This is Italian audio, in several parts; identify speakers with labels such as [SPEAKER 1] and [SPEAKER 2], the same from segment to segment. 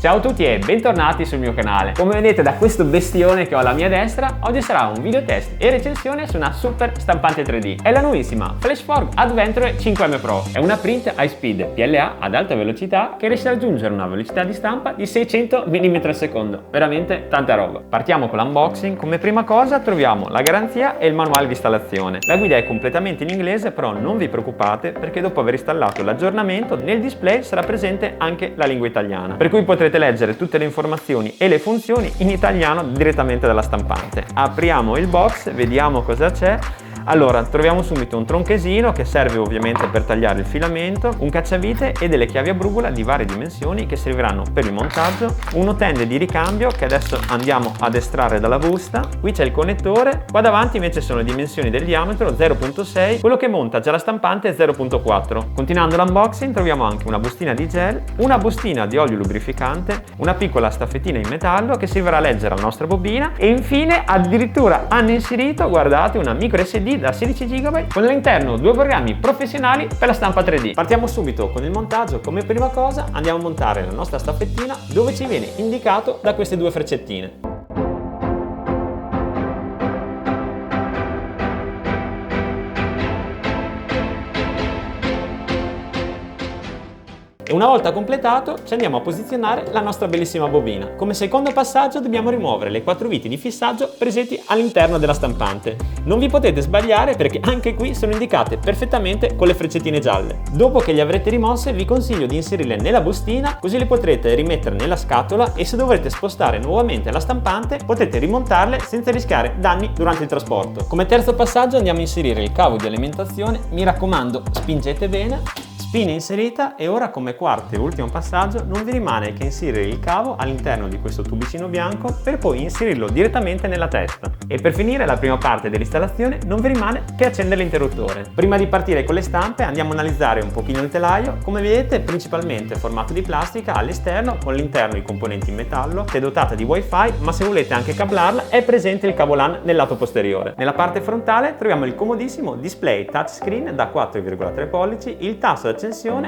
[SPEAKER 1] Ciao a tutti e bentornati sul mio canale. Come vedete da questo bestione che ho alla mia destra, oggi sarà un video test e recensione su una super stampante 3D. È la nuovissima FlashForge Adventure 5M Pro. È una print high speed PLA ad alta velocità che riesce a raggiungere una velocità di stampa di 600 mm al secondo. Veramente tanta roba. Partiamo con l'unboxing. Come prima cosa troviamo la garanzia e il manuale di installazione. La guida è completamente in inglese, però non vi preoccupate perché dopo aver installato l'aggiornamento nel display sarà presente anche la lingua italiana, per cui potrete leggere tutte le informazioni e le funzioni in italiano direttamente dalla stampante. Apriamo il box, vediamo cosa c'è. Allora, troviamo subito un tronchesino che serve ovviamente per tagliare il filamento, un cacciavite e delle chiavi a brugola di varie dimensioni che serviranno per il montaggio, un utende di ricambio che adesso andiamo ad estrarre dalla busta, qui c'è il connettore, qua davanti invece sono le dimensioni del diametro 0.6, quello che monta già la stampante è 0.4. Continuando l'unboxing troviamo anche una bustina di gel, una bustina di olio lubrificante, una piccola staffettina in metallo che servirà a leggere la nostra bobina e infine addirittura hanno inserito, guardate, una micro SD da 16 GB con all'interno due programmi professionali per la stampa 3D. Partiamo subito con il montaggio. Come prima cosa andiamo a montare la nostra staffettina dove ci viene indicato da queste due freccettine. E una volta completato ci andiamo a posizionare la nostra bellissima bobina. Come secondo passaggio dobbiamo rimuovere le 4 viti di fissaggio presenti all'interno della stampante. Non vi potete sbagliare perché anche qui sono indicate perfettamente con le freccettine gialle. Dopo che le avrete rimosse vi consiglio di inserirle nella bustina, così le potrete rimettere nella scatola e se dovrete spostare nuovamente la stampante potete rimontarle senza rischiare danni durante il trasporto. Come terzo passaggio andiamo a inserire il cavo di alimentazione. Mi raccomando, spingete bene. Spina inserita e ora come quarto e ultimo passaggio non vi rimane che inserire il cavo all'interno di questo tubicino bianco per poi inserirlo direttamente nella testa. E per finire la prima parte dell'installazione non vi rimane che accendere l'interruttore. Prima di partire con le stampe andiamo a analizzare un pochino il telaio. Come vedete principalmente formato di plastica all'esterno con all'interno i componenti in metallo, è dotata di wifi ma se volete anche cablarla è presente il cavo LAN nel lato posteriore. Nella parte frontale troviamo il comodissimo display touchscreen da 4,3 pollici, il tasto d'accensione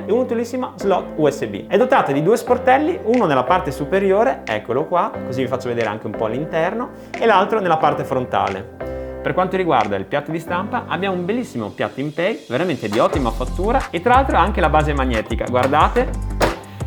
[SPEAKER 1] e un'utilissima slot USB. È dotata di due sportelli, uno nella parte superiore, eccolo qua, così vi faccio vedere anche un po' l'interno, e l'altro nella parte frontale. Per quanto riguarda il piatto di stampa abbiamo un bellissimo piatto in pay, veramente di ottima fattura e tra l'altro anche la base magnetica, guardate!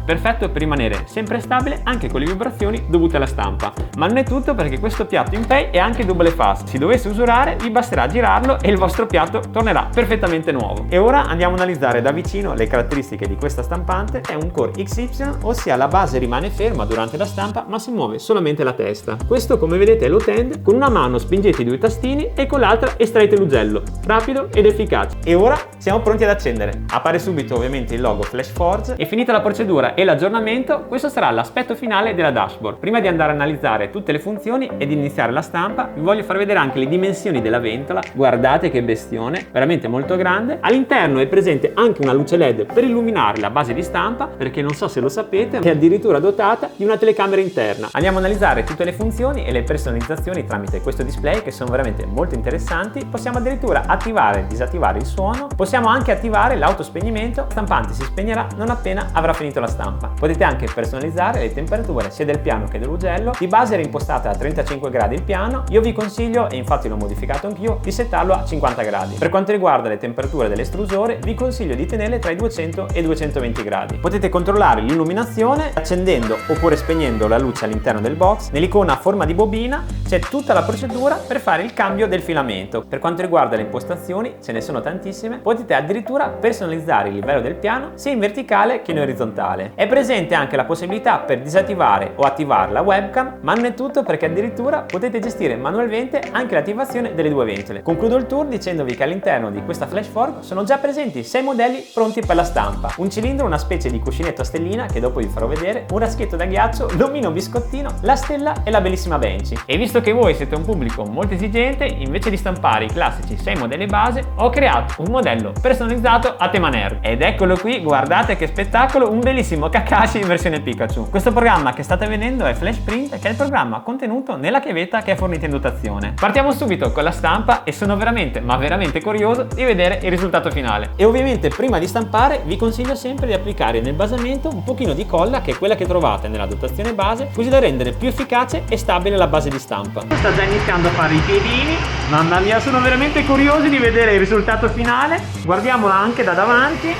[SPEAKER 1] Perfetto per rimanere sempre stabile anche con le vibrazioni dovute alla stampa. Ma non è tutto perché questo piatto in pay è anche double fast. Se dovesse usurare vi basterà girarlo e il vostro piatto tornerà perfettamente nuovo. E ora andiamo a analizzare da vicino le caratteristiche di questa stampante. È un Core XY, ossia la base rimane ferma durante la stampa ma si muove solamente la testa. Questo come vedete è l'utend, con una mano spingete i due tastini e con l'altra estraete l'ugello. Rapido ed efficace. E ora siamo pronti ad accendere. Appare subito ovviamente il logo FlashForge e finita la procedura e l'aggiornamento, questo sarà l'aspetto finale della dashboard. Prima di andare a analizzare tutte le funzioni e di iniziare la stampa, vi voglio far vedere anche le dimensioni della ventola. Guardate che bestione, veramente molto grande. All'interno è presente anche una luce LED per illuminare la base di stampa, perché non so se lo sapete, è addirittura dotata di una telecamera interna. Andiamo a analizzare tutte le funzioni e le personalizzazioni tramite questo display che sono veramente molto interessanti. Possiamo addirittura attivare e disattivare il suono, possiamo anche attivare l'autospegnimento. La stampante si spegnerà non appena avrà finito la stampa. Potete anche personalizzare le temperature sia del piano che dell'ugello. Di base era impostata a 35 gradi il piano, io vi consiglio, e infatti l'ho modificato anch'io, di settarlo a 50 gradi. Per quanto riguarda le temperature dell'estrusore vi consiglio di tenerle tra i 200 e i 220 gradi. Potete controllare l'illuminazione accendendo oppure spegnendo la luce all'interno del box. Nell'icona a forma di bobina c'è tutta la procedura per fare il cambio del filamento. Per quanto riguarda le impostazioni ce ne sono tantissime, potete addirittura personalizzare il livello del piano sia in verticale che in orizzontale. È presente anche la possibilità per disattivare o attivare la webcam, ma non è tutto perché addirittura potete gestire manualmente anche l'attivazione delle due ventole. Concludo il tour dicendovi che all'interno di questa FlashForge sono già presenti 6 modelli pronti per la stampa. Un cilindro, una specie di cuscinetto a stellina che dopo vi farò vedere, un raschietto da ghiaccio, l'omino biscottino, la stella e la bellissima Benchy. E visto che voi siete un pubblico molto esigente, invece di stampare i classici 6 modelli delle basi, ho creato un modello personalizzato a tema nerd. Ed eccolo qui, guardate che spettacolo, un bellissimo Kakashi in versione Pikachu. Questo programma che state vedendo è FlashPrint, che è il programma contenuto nella chiavetta che è fornita in dotazione. Partiamo subito con la stampa e sono veramente, ma veramente curioso di vedere il risultato finale. E ovviamente prima di stampare vi consiglio sempre di applicare nel basamento un pochino di colla, che è quella che trovate nella dotazione base, così da rendere più efficace e stabile la base di stampa. Sta già iniziando a fare i piedini, mamma mia, sono veramente curiosi di vedere il risultato finale. Guardiamola anche da davanti,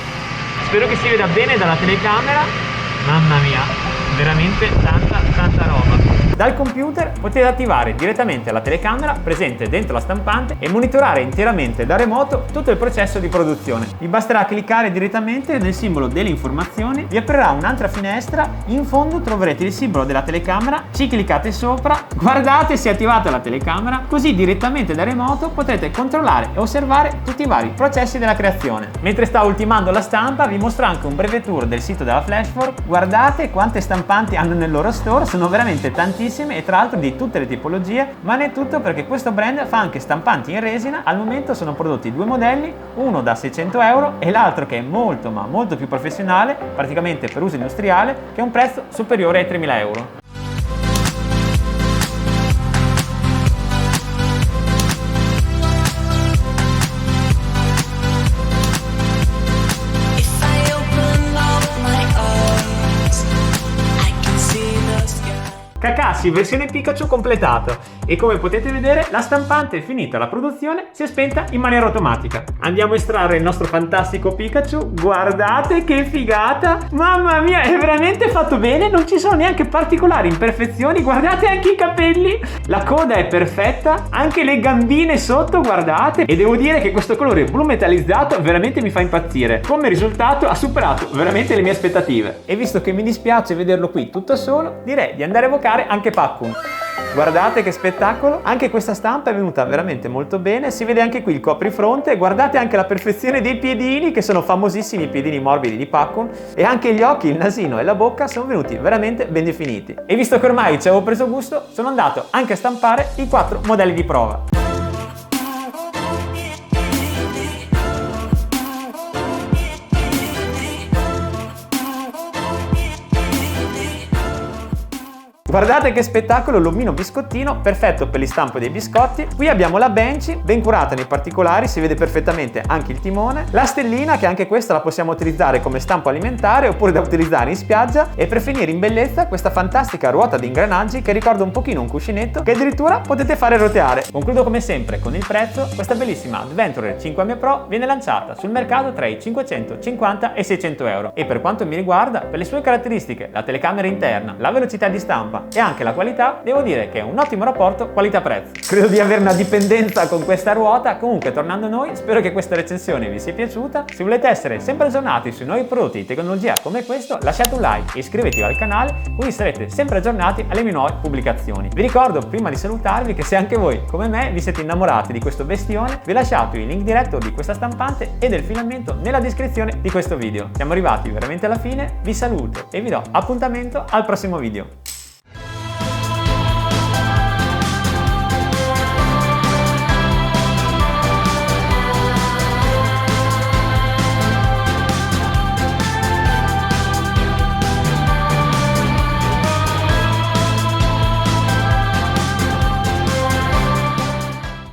[SPEAKER 1] spero che si veda bene dalla telecamera. Mamma mia, veramente tanta roba. Dal computer potete attivare direttamente la telecamera presente dentro la stampante e monitorare interamente da remoto tutto il processo di produzione. Vi basterà cliccare direttamente nel simbolo delle informazioni, vi aprirà un'altra finestra, in fondo troverete il simbolo della telecamera, ci cliccate sopra, guardate se è attivata la telecamera, così direttamente da remoto potrete controllare e osservare tutti i vari processi della creazione. Mentre sta ultimando la stampa vi mostro anche un breve tour del sito della Flashform. Guardate quante stampanti hanno nel loro store, sono veramente tantissime e tra l'altro di tutte le tipologie, ma non è tutto, perché questo brand fa anche stampanti in resina. Al momento sono prodotti due modelli, uno da 600 euro e l'altro che è molto ma molto più professionale, praticamente per uso industriale, che ha un prezzo superiore ai 3.000 euro. Kakashi versione Pikachu completato, e come potete vedere la stampante è finita la produzione, si è spenta in maniera automatica. Andiamo a estrarre il nostro fantastico Pikachu, guardate che figata, mamma mia, è veramente fatto bene, non ci sono neanche particolari imperfezioni, guardate anche i capelli, la coda è perfetta, anche le gambine sotto, guardate, e devo dire che questo colore blu metallizzato veramente mi fa impazzire. Come risultato ha superato veramente le mie aspettative, e visto che mi dispiace vederlo qui tutto solo, direi di andare a evocare anche Pakkun. Guardate che spettacolo, anche questa stampa è venuta veramente molto bene, si vede anche qui il coprifronte, guardate anche la perfezione dei piedini, che sono famosissimi, i piedini morbidi di Pakkun, e anche gli occhi, il nasino e la bocca sono venuti veramente ben definiti. E visto che ormai ci avevo preso gusto, sono andato anche a stampare i 4 modelli di prova. Guardate che spettacolo, l'omino biscottino, perfetto per l'istampo dei biscotti. Qui abbiamo la Benchy, ben curata nei particolari, si vede perfettamente anche il timone. La stellina, che anche questa la possiamo utilizzare come stampo alimentare oppure da utilizzare in spiaggia. E per finire in bellezza questa fantastica ruota di ingranaggi che ricorda un pochino un cuscinetto, che addirittura potete fare roteare. Concludo come sempre con il prezzo. Questa bellissima Adventurer 5M Pro viene lanciata sul mercato tra i 550 e 600 euro. E per quanto mi riguarda, per le sue caratteristiche, la telecamera interna, la velocità di stampa e anche la qualità, devo dire che è un ottimo rapporto qualità-prezzo. Credo di avere una dipendenza con questa ruota. Comunque, tornando a noi, spero che questa recensione vi sia piaciuta. Se volete essere sempre aggiornati sui nuovi prodotti di tecnologia come questo, lasciate un like e iscrivetevi al canale, così sarete sempre aggiornati alle mie nuove pubblicazioni. Vi ricordo, prima di salutarvi, che se anche voi come me vi siete innamorati di questo bestione, vi ho lasciato il link diretto di questa stampante e del filamento nella descrizione di questo video. Siamo arrivati veramente alla fine, vi saluto e vi do appuntamento al prossimo video.